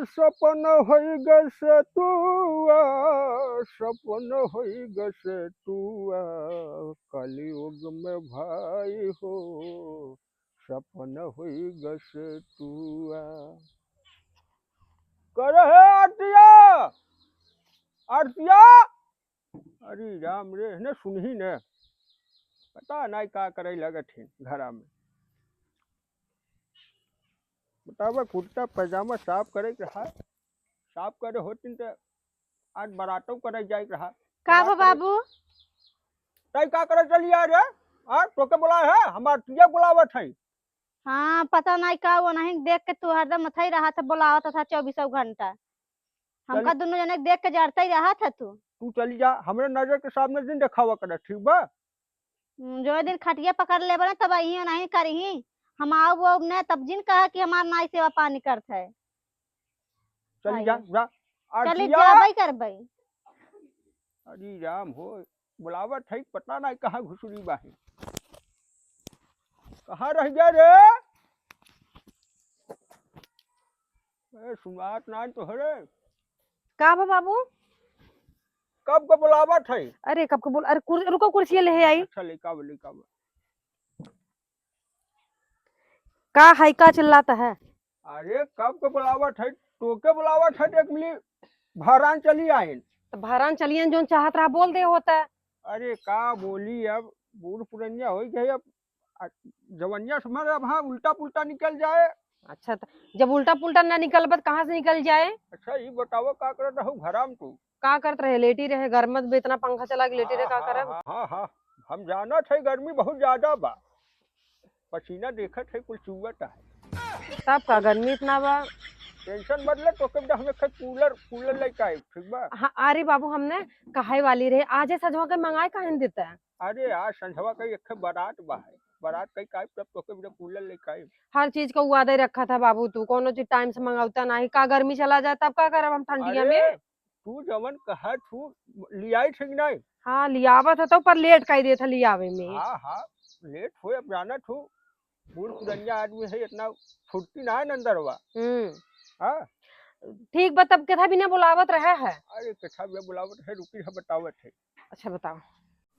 सपन होई गसे तुआ, सपन होई गसे तुआ, कलयुग में भाई हो, सपन होई गसे तुआ। करे है आरतिया, आरतिया। अरे राम रे, ने सुनही ने, पता नहीं का करे लगत है घरा में। बतावा कुर्ता पैजामा साफ करे रहा, साफ करे होती तो आज बरातों करे जाए रहा। का बा बाबू? तय का करे चली आ रे? तोके बुलाए है, हमार तुझे बुलावत है। हाँ, पता नहीं का वो नहीं देख के तू हरदम मथई रहा था, बुलावत था 24 घंटा। हमका दोनों जने देख के जरता ही रहा था तू चली जा, हमरे नजर के सामने दिन दिखावा कर, ठीक बा? जो दिन खटिया पकड़ ले बना तब अही नहीं करही। हम आओ वो ने तब जिन कहा कि हमार नाई सेवा पानी करत है। चली जा, जा। चली जाबई करबई। अरे राम हो, बुलावत है, पता नहीं कहाँ घुसुरी बाही, कहाँ रह गया रे? सुनात ना तो हरे। का बा बाबू? कब का बुलावत है? अरे कब को बोल, अरे रुको कुर्सी ले आई। अच्छा लेका लेका का है, का चिल्लाता है? अरे कब का बुलावत है? तोके बुलावत है, देख मिली भरान चली आए। तो भरान चलियन जो चाहत रहा बोल दे होता है। अरे का बोली, अब बूढ़ पुरनिया हो गई, अब जवनिया समझ, अब हाँ उल्टा पुल्टा निकल जाए। अच्छा, तो जब उल्टा पुल्टा ना निकल बत कहाँ से निकल जाए? अच्छा ये बताओ का कर रहा हूँ घराम तू? का करत रहे? लेटी रहे घर में, इतना पंखा चला के लेटी रहे, का करे? हाँ हाँ, हम जाना थे गर्मी बहुत ज्यादा बा, पसीना देखा थे कुल चुवत है। तब का गर्मी इतना बा? टेंशन मत ले, तो कब हमें कूलर कूलर लेके आए, ठीक बा? हाँ, अरे बाबू हमने कहाई वाली रहे आज सजवा के मंगाए कहीं देता है। अरे आज संझवा कई एक बारात बा है, बारात कई का तब तो कब कूलर लेके आए। हर चीज का वादा ही रखा था बाबू, तू कोनो चीज टाइम से मंगाता नहीं, का गर्मी चला जाए तब का करब हम ठंडिया में? तू जवन कहा तू लियाई ठीक नहीं? हाँ लियावा था तो पर लेट कर दिया था लियावे में। हाँ हाँ, लेट हो, अब जाना तू बूढ़ पुरनिया आदमी है, इतना फुर्ती ना है अंदर हुआ। हाँ ठीक बा, तब कथा भी ना बुलावत रहा है। अरे कथा भी बुलावत है, रुकी है बतावत है। अच्छा बताओ।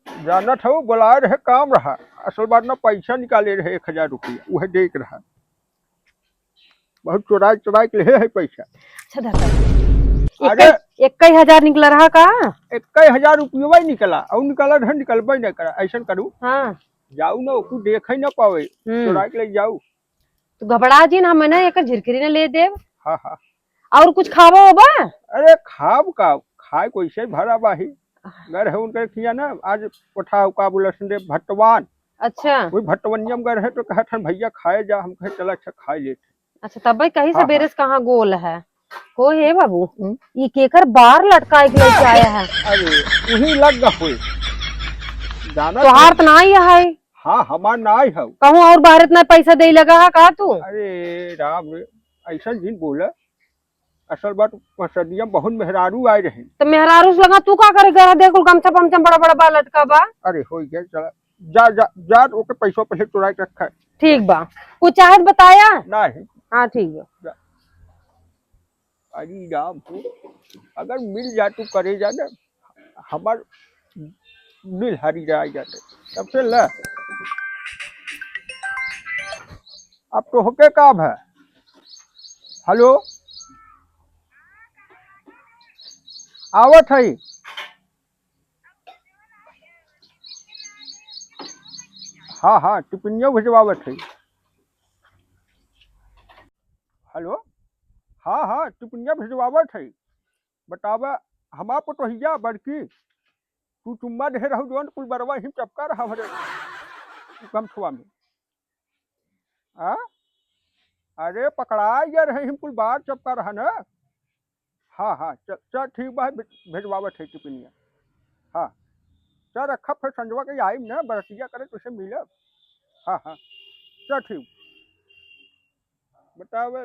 जाना था वो बुलाए रहे, काम रहा, असल बात ना पैसा निकाले रहे 1000 रुपया, वह देख रहा, बहुत चुराई चुराई के लिए है पैसा। अच्छा दादा, अरे 21,000 निकला रहा का? 21,000 रुपया निकला, और निकला रहे, निकलबे नहीं करा, ऐसा करूँ? हाँ जाऊ ना, ओकू देख ही ना पावे, चुरा के ले जाऊ। तो घबरा जी ना, मैंने एक झिरकरी ने ले देव। हाँ हाँ, और कुछ खावा होबा? अरे खाब का खाए कोई से भरा बाही, घर है उनके खिया ना, आज उठाओ का बोला संदे भट्टवान। अच्छा, वही भट्टवनियम घर है, तो कहते भैया खाए जा, हम कहे चला अच्छा खाए लेते। अच्छा तब भाई कहीं से बेरस कहाँ गोल है हो हे बाबू, ये केकर बार लटका के लेके आया है? अरे वही लग हुई जाना तो हार तो ना ही है। हाँ हमार ना ही है, कहूँ और बाहर इतना पैसा दे लगा है का तू? अरे राम रे, ऐसा जिन बोला, असल बात सदिया बहुत मेहरारू आए रहे। तो मेहरारू से लगा तू का करेगा? देखो गमछा पमछा बड़ा बड़ा बाल लटका बा। अरे हो गया, चला जा जा जा, ओके पैसा पहले चुरा के रखा है। ठीक बा, कुछ चाहत बताया नहीं? हाँ ठीक है। अरे राम हो, अगर मिल जा तू करे जा ना, हमार दिल हरी रह जाते सबसे ल। अब तो होके काम है। हेलो, आवत है? हाँ हाँ, टिफिनिया भिजवावत है। हेलो, हाँ हाँ, टिफिनिया भिजवावत है। बतावा हमार पटोहिया बड़की, तू चुम्मा दे रहू जोन कुल बरवा ही चपका रहा भरे कम छुआ में। आ? अरे पकड़ा या रहे हम कुल बार चपका रहा ना। हाँ हाँ, चल ठीक बा, भेजवावत है टिफिनिया। हाँ चल रखा, फिर संजवा के आई ना बरतिया करे तुझसे मिले। हाँ हाँ चल ठीक। बतावे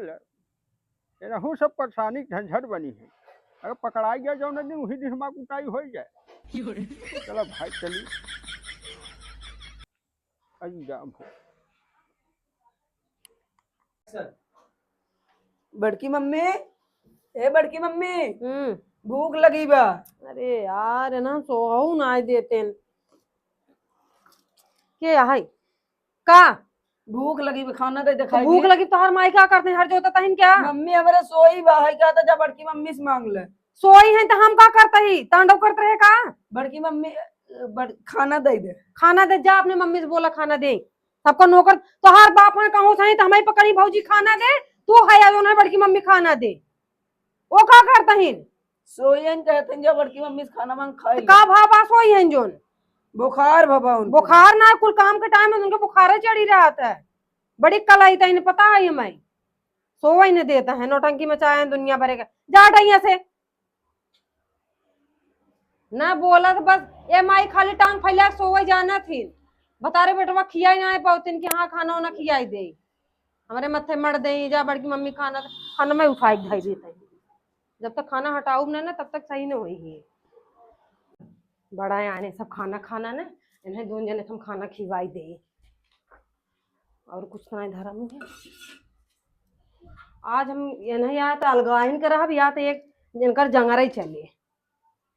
एनहू सब परेशानी झंझट बनी है, अगर पकड़ाई गया जो दिन वही दिन हमारा कुटाई हो जाए। चलो भाई चलिए, अंजाम हो। बड़की मम्मी, ए बड़की मम्मी हम्म। भूख लगी बा। अरे यार है ना सोहू ना देते के है का भूख लगी बा, खाना दे तो दिखाई भूख लगी तो हर माई क्या करते हैं हर जोता तहिन क्या मम्मी हमारे सोई बा है, क्या था जा बड़की मम्मी से मांग ले। सोई है तो हम का करते ही तांडव करते रहे का बड़की मम्मी खाना दे दे। खाना दे जा अपने मम्मी से बोला खाना दे सबको नौकर तो हर बाप है कहूँ सही तो हमारी पकड़ी भौजी खाना दे तू है या है बड़की मम्मी खाना दे वो का करते हैं सोई हैं कहते हैं जा बड़की मम्मी से खाना मांग खाई ले। का भाव सोई है जोन बुखार भबा उनको। बुखार ना कुल काम के टाइम में उनके बुखार चढ़ी रहा था बड़ी कलाई था इन्हें पता है मैं सोवा ही नहीं देता है नौटंकी मचाए दुनिया भरे का जा यहाँ से ना बोला तो बस ये माई खाली टांग फैला के सोवा जाना थी बता रहे बेटवा खिया ना पाउतिन कि हाँ खाना वाना खियाई दे हमारे मत्थे मर दे जा बड़की मम्मी खाना में उठाई ढाई देता है जब तक खाना हटाऊ ना तब तक सही नहीं हुई बड़ा आने सब खाना खाना ना इन्हें दोनों जने हम खाना खिवाई दे और कुछ ना धर्म है आज हम इन्हें या तो अलगाइन कर रहा या तो एक जिनकर जंगरा ही चले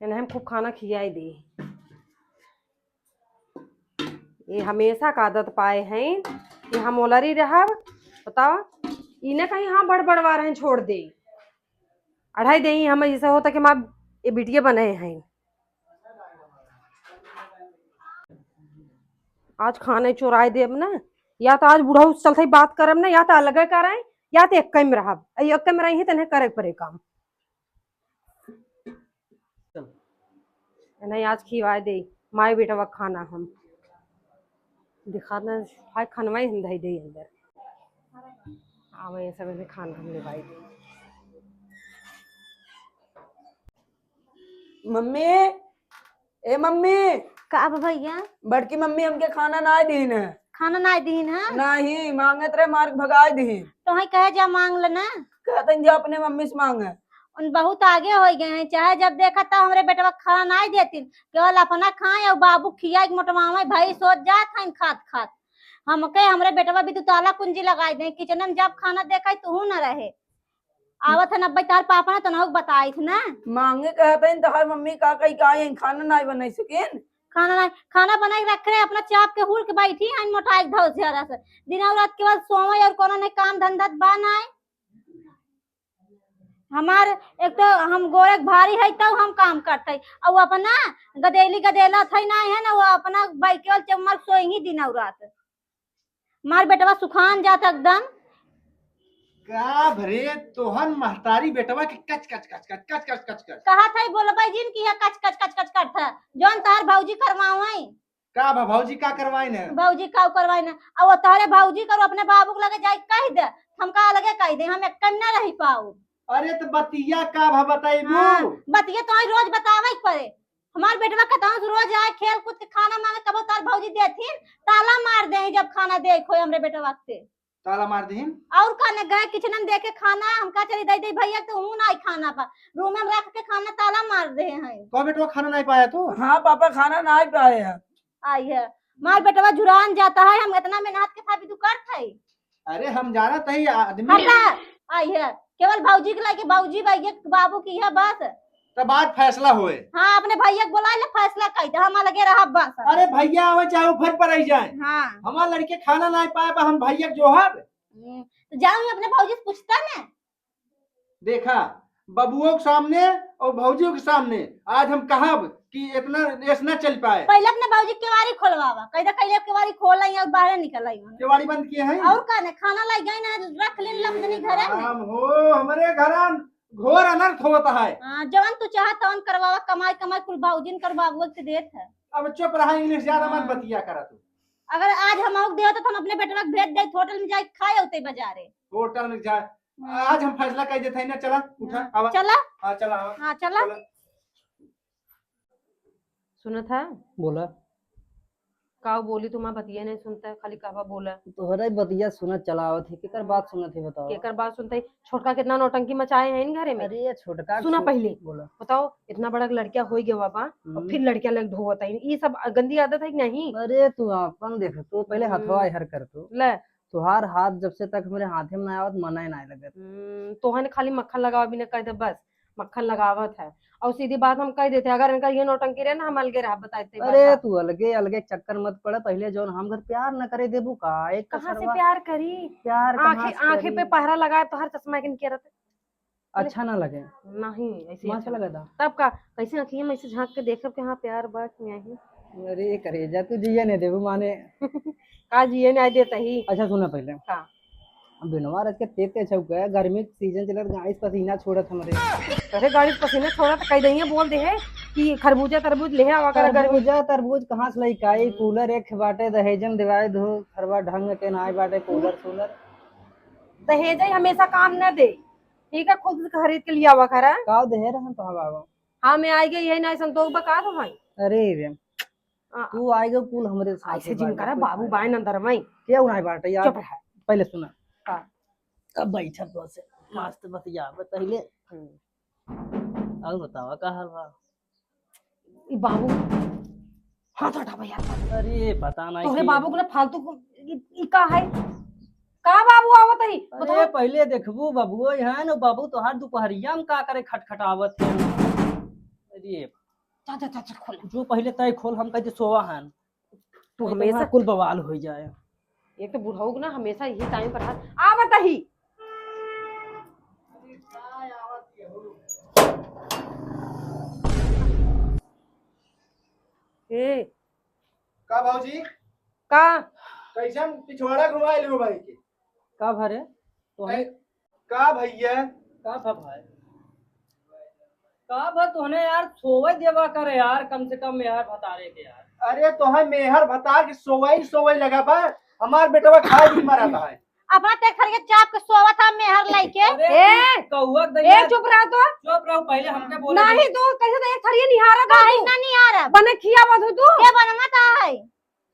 इन्हें हम खूब खाना खियाई दे ये हमेशा का आदत पाए हैं कि हम ओलरी रहा बताओ इन्हें कहीं हाँ बड़बड़वा रहे छोड़ दे अढ़ाई दे हमें जैसा होता कि हम ये बिटिया बने हैं आज खाने चुराए देब ना या तो आज बूढ़ा चलते बात करब ना या तो अलग कराए या तो एक में रहा एक में रही तो करे पड़े काम नहीं आज खिवाए दे माए बेटा वक्त खाना हम दिखाना हाय खानवा ही हम दे अंदर आवे सब इन्हें खाना हम निभाई दे मम्मी ए मम्मी का बा भैया बड़की मम्मी हमके खाना ना दीन है। खाना ना दीन है नहीं मांगत रहे मार्ग भगाए दीन। तो है कहे जा मांग लेना कहते हैं जा अपने मम्मी से मांगे। उन बहुत आगे हो गए हैं चाहे जब देखा था हमारे बेटा खाना नहीं देती केवल अपना खाए और बाबू खिया मोटमावा भाई सोच जात है खात खात हमके हमरे बेटवा भी तू ताला कुंजी लगाई दे किचन में जब खाना देखा तू न रहे आवत है 90 तार पापा ने तो बताई थी ना मांगे कहते हैं तो हर मम्मी का कही का खाना नहीं बना सकें। खाना बना के रख रहे अपना चाप के हुड़ के बैठी है मोटा एक धौ से दिन और रात के बाद सोवे और कोनो ने काम धंधा बनाए हमार एक तो हम गोरख भारी है तब हम काम करते और अपना गदेली गदेला थे ना है ना वो अपना बाइकेवल चमर सोएंगी दिन और रात मार बेटवा सुखान जाता एकदम का भरे तोहन महतारी बेटवा के कच कच कच कच कच कच कच कच कहा था बोलो भाई जिन की कच कच कच कच करता जोन तार भौजी करवाए का भौजी का करवाई ने भौजी का करवाए ना और वो तारे भौजी करो अपने बाबू को लगे जाए कह दे हमका अलगे कह दे हम एक ना रही पाऊ अरे तो बतिया का बताइबू हाँ, बतिया तो रोज बतावे पड़े हमार बेटवा कहता रोज आए खेल कूद के खाना मांगे कबो तार भौजी देथिन ताला मार दे जब खाना देखो हमरे बेटवा के ताला मार दीन और खाने गए किचन में देखे खाना हमका चली दे भैया तो हूं ना खाना पर रूम में रख के खाना ताला मार दे हैं तो बेटवा खाना नहीं पाया तो हाँ पापा खाना नहीं पाए हैं। आई है मार बेटवा जुरान जाता है हम इतना मेहनत के था भी तू करत है अरे हम जाना तही आदमी आई है केवल भौजी के लागे भौजी भैया बाबू की है बस तो बाद फैसला होए हाँ अपने भैया को बुला ले फैसला कर दे हम लगे रहा बस अरे भैया आवे चाहे ऊपर पर आई जाए हाँ हमार लड़के खाना नहीं पाए बा हम भैया जो है तो जाऊँ अपने भौजी से पूछता ना देखा बबुओं के सामने और भौजियों के सामने आज हम कहब कि इतना रेस न चल पाए पहले अपने भौजी केवाड़ी खोलवावा कहदा कइले केवाड़ी खोल आई और बाहर निकल आई केवाड़ी बंद किए हैं और का ने खाना लाई गई ना रख ले लमदनी घरे में हम हो हमारे घर घोर अनर्थ होता है हां जवन तू चाहत तवन करवावा कमाई कमाई कुल भौजिन कर बाबू के देत है अब चुप रहा इंग्लिश ज्यादा मत बतिया करा तू अगर आज हम आउक देत तो हम अपने बेटवा के भेज दे होटल में जाके खाए होते बाजारे होटल में जाए आज हम फैसला कर देते हैं ना चला उठा आवा चला हां चला आवा हां चला सुना था बोला का बोली तुम बतिया नहीं सुनता है खाली कहवा बोला तोहरा बतिया सुनत चलावत है केकर बात सुनत है बताओ केकर बात सुनता है छोटका कितना नौटंकी मचाए हैं इन घरे में अरे ये छोटका सुना पहले बोला बताओ इतना बड़ा लड़किया हो गया बाबा और फिर लड़किया लग धोवत है ये सब गंदी आदत है कि नहीं अरे तू अपन देख तू पहले हम्म। हथवा हर कर तू ले तुहार हाथ जब से तक मेरे हाथे में ना आवत मना ही ना लगे। तोहन खाली मक्खन लगावा भी ना कह दे, बस मक्खन लगावत है। और सीधी बात हम कह देते, अगर इनका ये नौटंकी रहे ना हम अलगे रह बताते। अरे तू अलगे अलगे चक्कर मत पड़, पहले जो हम घर प्यार न करे देबू का एक कहाँ से कसरवा। प्यार करी? प्यार कहाँ आंखें से आंखें करी? पे पहरा लगाए तो हर चश्मा के निके रहते अच्छा ना लगे? नहीं ऐसे मस्त लगा था। तब का कैसे आंखें में ऐसे झांक के देखब कि हाँ प्यार बात में आई। अरे करेजा तू जिया नहीं देबू माने। का जिए नहीं देता ही अच्छा सुना पहले का बिनवा रच के तेते चौक है, गर्मी के सीजन चलत गाड़ी से पसीना छोड़त हमरे। अरे गाड़ी से पसीना छोड़ा तो कह देंगे बोल दे है कि खरबूजा तरबूज ले आवा कर गर्मी। तरबूजा तरबूज कहाँ से लइकाई? कूलर एक बाटे दहेजन दिवाई धो खरवा ढंग के नाई बाटे कूलर सूलर। दहेज ही हमेशा काम न दे, ठीक है, खुद से खरीद के लिया हुआ करा। काव दे रहन तो बाबा। हाँ मैं आई गई यही नहीं संतोष बका तो भाई। अरे रे तू आएगा कुल हमरे साथ ऐसे जिम करा बाबू बाय अंदर में क्या उनाई बाटे यार। चुप रह। पहले सुना हाँ। कब बैठा तो से मस्त बतिया पहले अब बतावा का हाल बा? ई बाबू हाथ हटा भैया। अरे पता नहीं तोहरे कि- बाबू को ना फालतू को ई का है का बाबू आवत है अरे पहले देखबू बाबू है न बाबू तोहार दोपहरिया में का करे खटखटावत है। अरे जा जा जा जा, खोल। जो पहले तय खोल हम कहते सोवा हन तू हमेशा हमेशा कुल बवाल हो जाए। एक तो बुढ़ाऊ को ना हमेशा यही टाइम पर हाथ आवत ही। ए का भाजी का कैसन पिछवाड़ा घुमा लियो भाई के? का भरे तो है का भैया का भाई का भर तोहने यार सोवे देवा करे यार, कम से कम यार बता रहे के यार। अरे तो है मेहर बता के सोवई लगा बा हमार बेटवा खाए भी मरा है। अपना ते खड़ के चाप के सोवा था मेहर लेके। ए कौआ ए चुप रह तो। चुप रहो पहले हमके बोले नहीं तू कैसे तो एक थरिया निहारा था काहे तू। ना नहीं आ रहा बने खिया बधु तू के बनना था है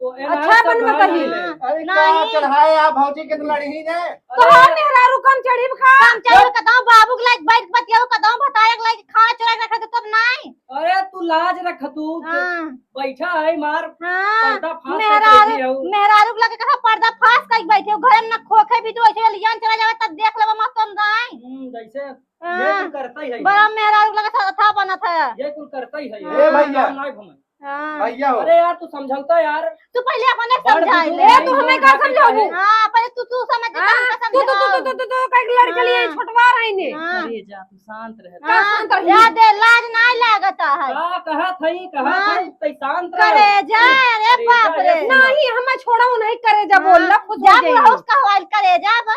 तो अच्छा बन मत ही। अरे क्या नहीं। चढ़ाए आप भौजी के तो लड़ही ने? तो मेहरारू कम चढ़ी खा काम चल कदम बाबू के लाइक बैठ बतियाओ कदम बताए के लाइक खाना चुरा के रखा तब नहीं। अरे तू लाज रख तू हां बैठा है मार हां पर्दा फांस के मेहरारू बैठी हूँ। मेहरारू के लगे कहा पर्दा फास कर बैठे हो घर में ना खोखे भी तो ऐसे लियान चला जावे तब देख लेबा मत तुम नहीं। जैसे ये हाँ। कुल करता ही है बड़ा मेहरारू के लगे था बना था। ये कुल करता ही है ए भैया। नहीं घूमे। हां भैया हो अरे यार तू समझौता यार। तू पहले अपने बड़ समझा बुजुर्ग ले। नहीं, तू हमें लोग का आके समझाबू? चाहे। हां पहले तू समझ तू समझ कई लड़के लिए छुटवा रही ने अरे जा तू शांत रह। का शांत रही? याद है लाज नहीं लागता है का कहा थई हाँ। तै शांत रह। करे जा रे अरे बाप जा, रे ये नहीं हमें छोड़ा हूं नहीं करे जा बोल ला खुद जा हो जाएगी। बुढ़ाऊ का हवाल करे जा अब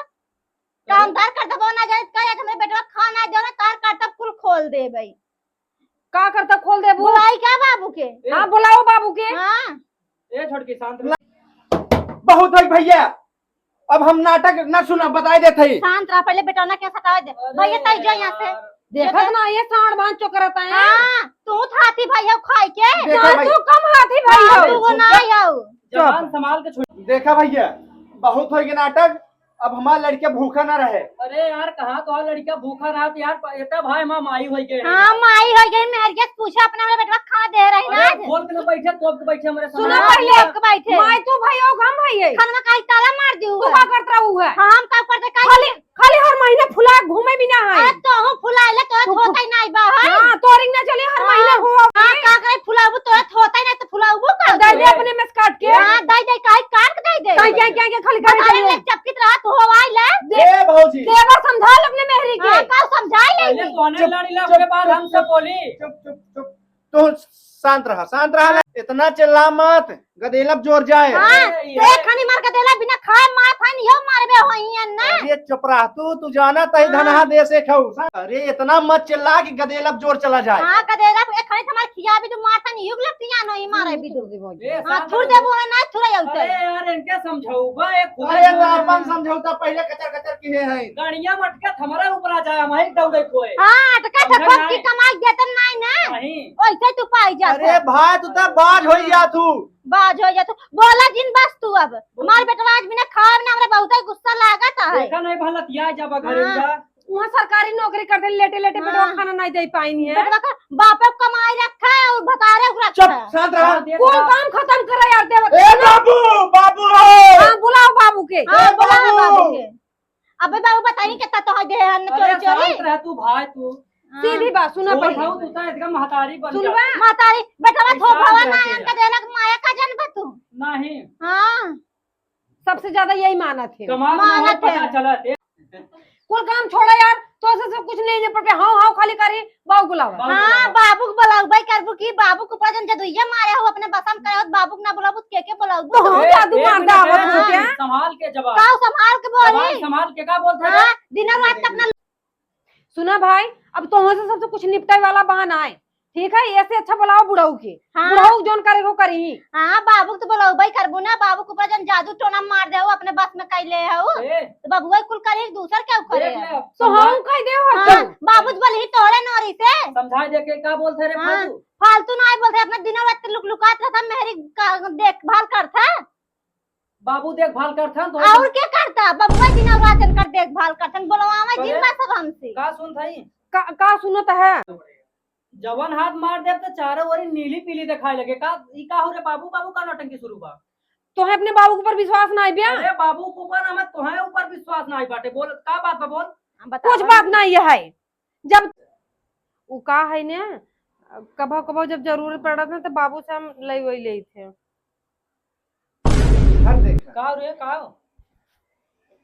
कामदार कर दबो ना जाए कहे हमरे बेटवा खाना दो ना तार काटब कुल खोल दे भाई। का करता खोल दे बू। बुलाई क्या बाबू के? हां बुलाओ बाबू के। हां ए छोड़ के शांत रह। बहुत है भैया। अब हम नाटक न सुना बताई देते ही। शांत रह पहले बेटवा ना क्या सतावे दे भैया तई जा यहां से। देखत ना ये सांड बांध चो करता है। हां तू थाती भाई हो खाई के देखा भाई तू कम हाथी भाई हो। तू वो ना आयो जवान संभाल के छोड़। देखा भैया बहुत हो गया नाटक। अब हमारा लड़के भूखा ना रहे। अरे यार कहा तो लड़का भूखा रहा तो यार एता भाई मां माई होई गए। हां माई हो गई मेहरिया पूछा अपना हमरे बेटवा खाना दे रही ना अरे खोल के ना बैठे तोप के बैठे हमारे सुना सामने। पहले एक बैठे माई तू भाई हो हम भाई है। खाना काई ताला मार दियो तू का करता हूं है? हम का करते काई खाली खाली हर महीने फुला घूमे भी ना है। अरे तो हम फुलाइले तो होता ही नहीं बा है। हां तोरिंग ना चली हर महीने हो। हां का करे फुलाबू तो होता ही नहीं तो फुलाबू का दे दे अपने में काट के। हां दई दई काई काट दे दे क्या क्या क्या खाली कर अरे ले चपकित रात हो आइले ए भौजी देवर समझा ल अपने मेहरी के। हां का समझाई पहले ले कोने लड़ी ला उसके बाद हमसे बोली। चुप चुप चुप। तो शांत रहा इतना चिल्ला मत गदेलब जोर जाए। हां एक खानी मार के देला बिना खाए माथा नहीं हो मारबे होइए ना। अरे चुप रह तू जाना तही धनहा दे से खाऊ। अरे इतना मत चिल्ला कि गदेलब जोर चला जाए। हां का देला एक खानी हमार खिया भी तो माथा नहीं युग लगतिया नहीं मारे भी तो ए, हां शांत थुर रहो। देबो ना थुर अरे आउते यार इनके समझाऊ बा एक खुद अरे तो अपन समझौता पहले कचर कचर किए हैं। गाड़ियां मटके हमारे ऊपर आ जाए हमारी दौड़े कोई हां टका समझा ठक की नहीं। कमाई देते नहीं ना नहीं। ओइसे तू पाई जा अरे भाई तू तो बाज हो जा तू। बाज हो जा तू बोला जिन बस तू अब हमार बेटवा आज बिना खाए ना हमरे बहुत गुस्सा लागत है। देखा नहीं भलतिया जब घर हाँ। जा वहाँ सरकारी नौकरी करते लेटे लेटे हाँ। बेटवा खाना नहीं दे पाई है बेटवा का बाप कमाई रखा है और बता रहे रखा चुप है। शांत रहा। कौन काम खत्म करे यार देव ए बाबू बाबू हाँ बुलाओ बाबू के हाँ ए बोला बाबू। बाबू के। अबे बाबू बताइए कितना तो है दे हन अरे चोरी चोरी। शांत रह तू भाई तू। सीधी बात सुना बोल पहले रहा हूँ, तू तो एकदम महतारी बन सुनबा जा। मातारी बेटवा ऐसा थोपवा रहते ना हैं। इनका देलक माया का जन्म तू। नहीं हाँ सबसे ज्यादा यही माना थे कमाल मानत में पता है। चला थे। कुल काम छोड़ा यार तो से कुछ नहीं निपट हाँ हाँ खाली करी बाबू बुलावा हाँ बाबू को बुलाऊ भाई करबू की बाबू को प्रजन जदुइया मारे हो अपने बसम करे हो बाबू को ना बुलाबू के बुलाऊ तो हम ए, जादू एक मार मिनट, दावत एक हो मिनट, क्या संभाल के जवाब काऊ संभाल के जवाब बोली। संभाल के का बोलते हैं? हाँ दिन रात अपना सुना भाई अब तो से सबसे कुछ निपटाए वाला बहाना है ठीक है ऐसे अच्छा बुलाओ बुढ़ाऊ के हाँ। बुढ़ाऊ जोन करे को करी हाँ बाबू को तो बुलाऊ भाई करबू ना बाबू को प्रजन जादू टोना मार दे हो अपने बस में कैले हो ए, तो बाबू भाई कुल करे दूसर क्या करे देख ले, तो हम कह दे हाँ बाबू बोली तोड़े नौरी से समझाई दे के का बोलते रे हाँ। फालतू। फालतू ना बोलते अपने दिनों रात लुक लुकात रहता मेरी देखभाल करता बाबू देखभाल करता तो और क्या करता बाबू भाई दिनों रात इनकर देखभाल करता बोलवा में जिम्मा सब हमसे का सुन थाई का सुनत है जवन हाथ मार दे तो चारों ओर नीली पीली दिखाई लगे का ई का हो रे बाबू बाबू का नौटंकी शुरू बा। तो है अपने बाबू के ऊपर विश्वास नहीं बिया अरे बाबू के ऊपर हमें तोहे ऊपर विश्वास नहीं बाटे बोल का बात बा बोल। कुछ बात नहीं है जब वो का है ने कभो कभो जब जरूरत पड़ा था तो बाबू से हम ले वही ले थे घर देखा का रे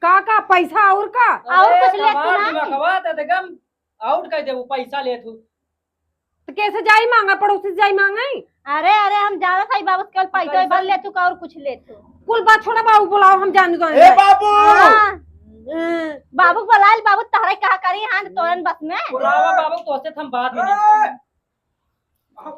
का पैसा और का और अरे कुछ ले तू कबाड़ ना। दिमाग कबा ते एकदम आउट कर दे वो पैसा ले तू। तो कैसे जाई मांगा पड़ोसी से जाई मांगा अरे अरे हम ज्यादा था बाबू केवल पैसा भर ले तू का और कुछ ले तू कुल बात छोड़ा बाबू बुलाओ हम जाने दो ए बाबू हाँ। बाबू बुलाल बाबू तहरे कहा करी हाँ तोरन बस में बुलावा बाबू तो से हम बात में नहीं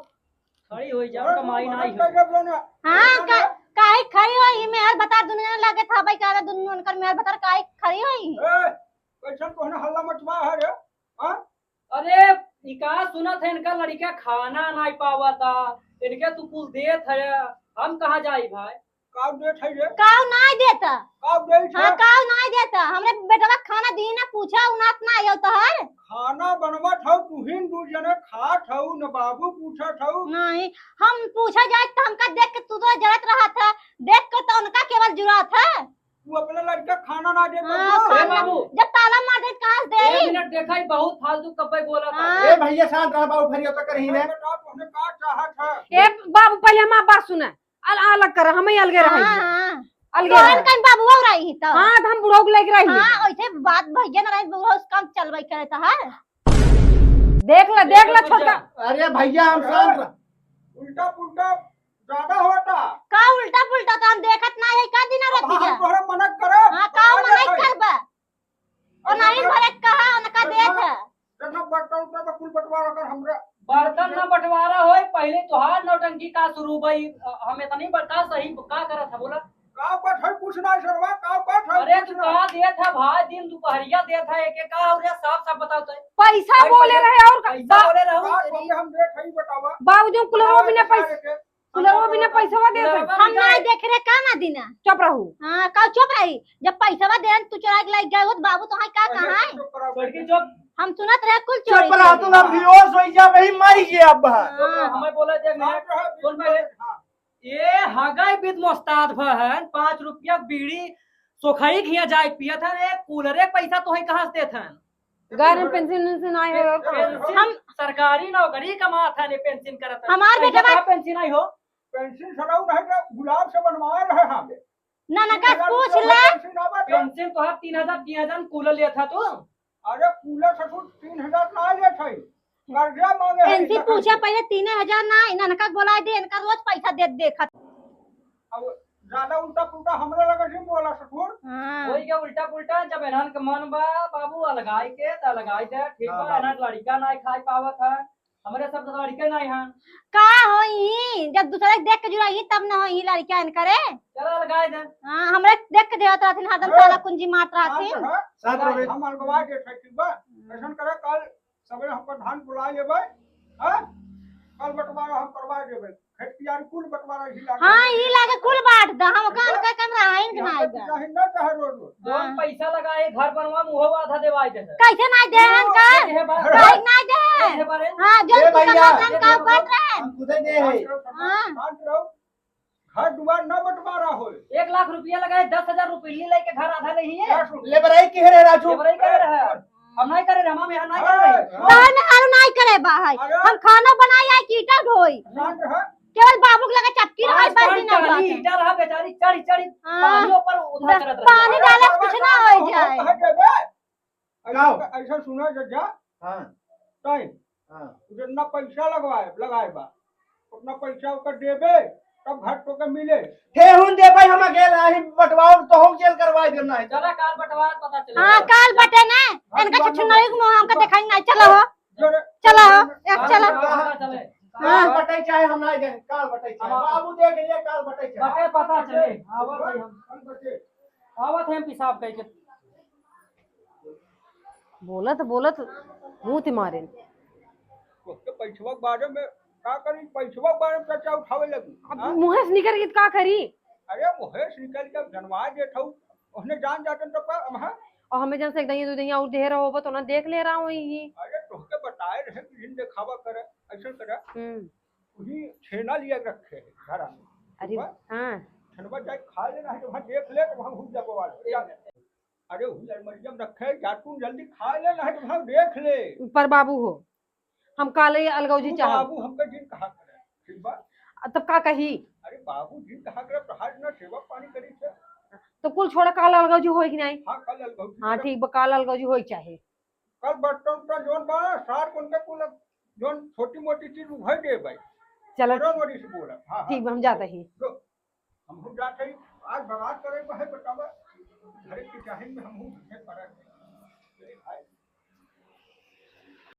खड़ी हो जा कमाई नहीं हो। हाँ काहे खड़ी होई मेहर बता दुनिया लगे था भाई काला दुनिया उनकर मेहर बता काहे खड़ी होई कैसन कोहना हल्ला मचवा है रे हां अरे इका सुना था इनका लड़का खाना नहीं पावा था इनके तू कुल देत है हम कहाँ जाई भाई। काव दे छै रे काऊ नहीं देता काव दे छै हाँ काऊ नहीं देता हमरे बेटवा खाना दी ना पूछा उनात ना आयो तहर खाना बनवा थाउ तुहिन दू जने खा थाउ न बाबू पूछा थाउ नहीं हम पूछा जाए तो हमका देख के तू तो जरत रहा था देख कर तो उनका केवल जरूरत है तू अपने लड़का खाना ना दे हाँ, बाबू ए बाबू जब ताला मार दे कहाँ से एक दे मिनट देखा ही बहुत फालतू कब्बे बोला था। हाँ। ए भैया शांत रहा बाबू फरिया तो करही रे बेटा तूने का चाहत है ए बाबू पहले हमारी बात सुने अलग कर हमें अलगे हाँ रहे हाँ अलगे तोहन रहे कन बाबू हो रही ही तो हाँ तो हम बुढ़ऊ के लेके रही हाँ वैसे बात भैया ना रही बुआ उस काम चलवाई करे तो है देख ला छोटा अरे भैया हम शांत रह उल्टा पुल्टा ज्यादा होता का उल्टा पुल्टा तो हम देखत ना है का दिन अब रहती हम तोहरा मना करे हाँ का मनाई करबा और नहीं भरे कहा उनका देत है जब बट्टा उल्टा तो कुल बंटवारा कर हमरे बर्तन न बंटवारा होए पहले तोहार नौटंकी का शुरू भई हमें तो नहीं बता सही का करा था बोला काव का है पूछना सरवा काव का है अरे तू कहा देत है भाई दिन दोपहरिया देत है एक एक और साफ साफ बताओ तो पैसा बोले रहे और पैसा बोले रहूं बात बोले हम देख ही बतावा बाबू जो कुलरवा बिना पैसा कुलरवा बिना पैसा दे दे हम नहीं देख रहे का ना दिना चुप रहू हाँ का चुप रही जब पैसा दे तू चुरा के लाइक गए हो तो बाबू तो का कहाँ है लड़की जो हम सुनत रहे कुल चुप चोरी रहा तू ना बेहोश हो जा वही मर गया अब हाँ। हमें बोला जे सुन पहले ये हगाई बिद मोस्ताद भहन 5 रुपया बीड़ी सोखई खिया जाए पिया था एक कूलरे पैसा तो ही कहाँ से देत हन घर में पेंशन से नहीं है और कहाँ से? पेंशन सरकारी नौकरी कमा था ने पेंशन करत हमार बेटा बात- पेंशन नहीं हो पेंसिल सराउ नहीं तो गुलाब से बनवाए रहे हमें ना ना का पूछ ले पेंशन तो है 3000 कूलर लिया था तो अरे कूलर ससुर 3000 ना ले छै कर्जा मांगे है इनसे पूछा पहले 3000 ना इनका बोला दे इनका रोज पैसा दे देखत अब ज्यादा उल्टा पुल्टा हमरे लगे नहीं बोला ससुर हाँ वही के उल्टा पुल्टा जब एनन के मन बा बाबू अलगाई के त लगाई दे ठीक हाँ, बा एनन लड़का नहीं खाई पावत है हमरे सब तो लड़के नहीं हैं का होई जब दूसरे के देख के जुड़ाई तब ना होई लड़का इनकरे चलो लगाई दे हाँ हमरे देख के देवत रहथिन हरदम ताला कुंजी मारत रहथिन शांत रहो हम अलगवा के छै ठीक बा ऐसन करे कल सबे हम पर धान बुला लेबै हां कल बंटवारा हम करवा देबै खेतियार कुल बंटवारा ही लागे हाँ ही लागे कुल बांट द हम कान का कमरा आइन के यहाँ नाई पे बा चाहे न चाहे रोड रोड जोन पैसा लगाए घर बनवा मुहो आधा देवाई दे कैसे नाई देहन का ये बात काहे नाई दे ये बारे हां जो ए भैया, दुकान का बन रहे हम खुदे दे है हाँ। शांत रहो घर दुआर न बंटवारा हो 1 लाख रुपया लगाए 10,000 रुपये लेके घर आधा नहीं है लेबराई के रे राजू ये बड़ाई करे रहे हम नहीं करे रहे हम यहाँ नहीं कर रहे तार में हारू नाई करे बा है हम खाना बनाई आई कीटा ढोई शांत रह केवल बाबू के लगे चपकी रहा पाँच बस दिन पाँच ना टाली ईटा रहा बेचारी चढ़ी चढ़ी हाँ। पानी ऊपर उधर करत रही पानी डाले से कुछ ना हो जाए कहे देबे गाओ। ऐसा सुना जज्जा हां टाइम हां जितना पैसा लगाए बा उतना पैसा ओकर देबे तब घर तो के मिले हे हुन दे भाई हम गेल आही बटवाओ तो हम जेल करवाई देना है जरा काल बंटवा पता चले हां काल बटे ना इनका छुछु नहीं को हमका देखाई नहीं चलो हो जोरे चलो हो एक चलो पता चले काल बटाई चाहे हम नहीं दे काल बटाई चाहे बाबू दे गेलिए काल बटाई चाहे बटे पता चले आवत है हम हम बचे आवत है हम पेशाब कह के बोलत मुंह ते मारे उसके पैसवा के बारे में का करी पैसवा के बारे में चर्चा उठावे लगी हाँ? मुंह से निकल के का करी अरे महेश निकल के जनवा देत हूँ उसने जान जातन तो का हम और हमें जन से एक दही दो दही और दे रहा हो तो ना देख ले रहा हूं ये अरे तोहके बताए रहे कि जिन दिखावा करे ऐसा करे वही छेना लिया रखे घर में अरे हां छनवा जाए खा लेना है तो वहाँ देख ले तो वहाँ घूम जाबो वाले अरे हुलर मरियम रखे जातून जल्दी खा लेना है तो वहाँ देख ले पर बाबू हो हम काले अलगौजी तू चाह बाबू हमके जिन कहा करे ठीक बा तब का कही अरे बाबू जिन कहा करे तो हाज ना सेवा पानी करी छे तो कुल छोड़ा काला अलगौजी होई कि नहीं हाँ कल अलगौजी हाँ ठीक बा काला अलगौजी होई चाहे कल बर्तन तो जोन बा सार उनके कुल जोन छोटी मोटी चीज उभर दे भाई चलो बड़ो बड़ी से बोला हाँ ठीक बा हम जाते ही हम जाते ही आज बारात करे है बतावा घरे के चाहे में हम हूँ पड़ा